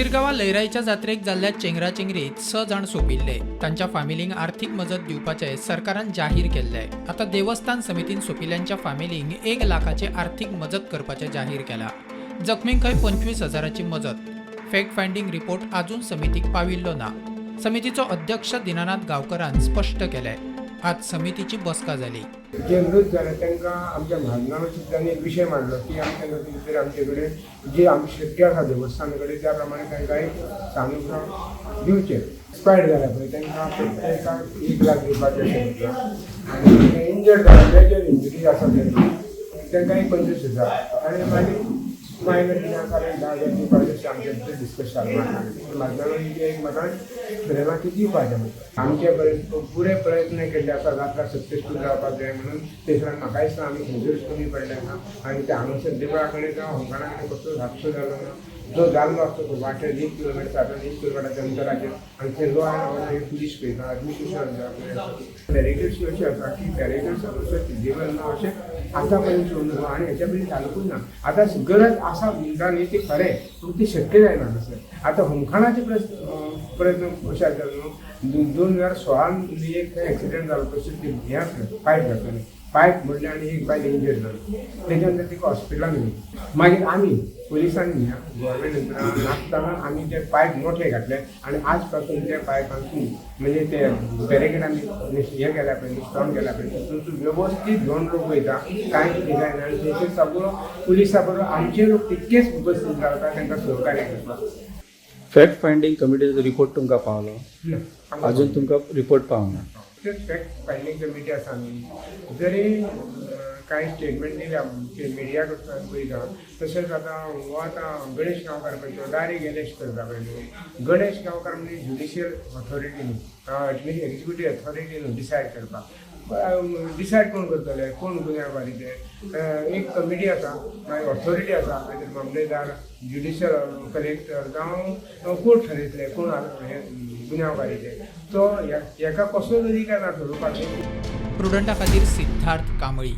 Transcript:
शिरगावा लयराईच्या जात्रेक जाल्ल्या चेंगराचेंगरीत 6 जाण सोपिल्ले। तांच्या फॅमिलींक आर्थिक मजत दिवपाचे सरकारान जाहीर केल्ले। आता देवस्थान समितीन सोपिल्ल्यांच्या फॅमिलींक 1 लाखाचे आर्थिक मजत करपाचे जाहीर केला। जखमींक 25,000ची मजत। फॅक्ट फायंडिंग रिपोर्ट अजून समितीक पाविल्लो ना। समितीचो अध्यक्ष दिनानाथ गांवकरान स्पष्ट केले। आज समितीची बसका जाली। जे मृत झाले त्यांना आमच्या भाजनामध्ये त्यांनी एक विषय मांडला की आमच्याकडे जे आमचे शक्य आसा देवस्थानाकडे त्याप्रमाणे त्यांना एक सानुग्रह दिवचे। एक्सपायर्ड झाल्या पळय त्यांना प्रत्येकाक 1 लाख दिवपाचे सांगितलं आणि इंजर्ड झाल्या मेजर इंजरी आसा त्यांना एक 25,000 आणि मागीर मायनर कारण 10,000 दिवपाचे आमचे डिस्कस चालू भाजनामध्ये एक मतान प्रेमाची दिवपाचे आमचे पर्यंत पुरे प्रयत्न केले आसा जाता सक्सेसफूल जावपाक जाय म्हणून तेसरान म्हाका दिसता आमी खंयचोच कमी पडले ना आनी ते हांगासर देवळा कडेन जावं होमखाना कडेन कसलो धाकटो जालो ना जो जाल्लो आसता तो वाटेर 1 किलोमीटर सादारण 1 किलोमिटराच्या अंतराचेर आनी ते लो आनी पुलीस पळयता एडमिनिस्ट्रेशन बॅरिकेड्स अशें आसा की बॅरिकेड्स फिजिबल ना अशें आतां पर्यंत सुरू आनी हेच्या पयलीं चालूच ना आतां गरज आसा म्हणटा न्ही ती खरें पूण ती शक्य जायना सर आतां होमखाणाचे प्रयत्न कशे आसा न्हू 2016 एक एक्सिडेंट जालो तशें ती हें पायप घातली पायप म्हणलें आनी एक बायल इंजर्ड जाली तेच्या नंतर तिका हॉस्पिटलान व्हेली मागीर आमी पुलिसांनी गव्हर्मेंट यंत्रणा नासतना आमी ते पायप मोठे घातले आनी आज पासून ते पायपांसून म्हणजे ते बॅरिकेड आमी हें केल्या पळय स्ट्रॉंग केल्या पळय तितून वेवस्थीत घेवन लोक वयता कांय कितें जायना आनी तेचेर सगळो पुलिसा बरोबर आमचे लोक तितकेच उपस्थित रावता तांकां सहकार्य करपाक। फॅक्ट फायंडिंग कमिटीचो रिपोर्ट तुमकां पावलो अजून तुमकां रिपोर्ट पावना। फॅक्ट फायंडिंग कमिटी आसा न्ही जरी कांय स्टेटमेंट दिल्या मिडिया कडच्यान पळयता तशेंच आतां हो आतां गणेश गांवकार पळय तो डायरेक्ट एलेक्ट करता पळय न्हू गणेश गांवकार म्हणजे ज्युडिशियल ऑथॉरिटी न्ही एक्झिक्युटीव ऑथॉरिटी न्हू डिसायड करपाक डिसायड कोण करतले कोण गुन्यांवकारी ते एक कमिटी आसा मागीर ऑथॉरिटी आसा मागीर मामलेदार ज्युडिशियल कलेक्टर जावं कोर्ट थारायतले कोण गुन्यांवकारी ते तो हेका कसलो तरी काय ना ठरोवपाक। प्रुडंटा खातीर सिद्धार्थ कांबळी।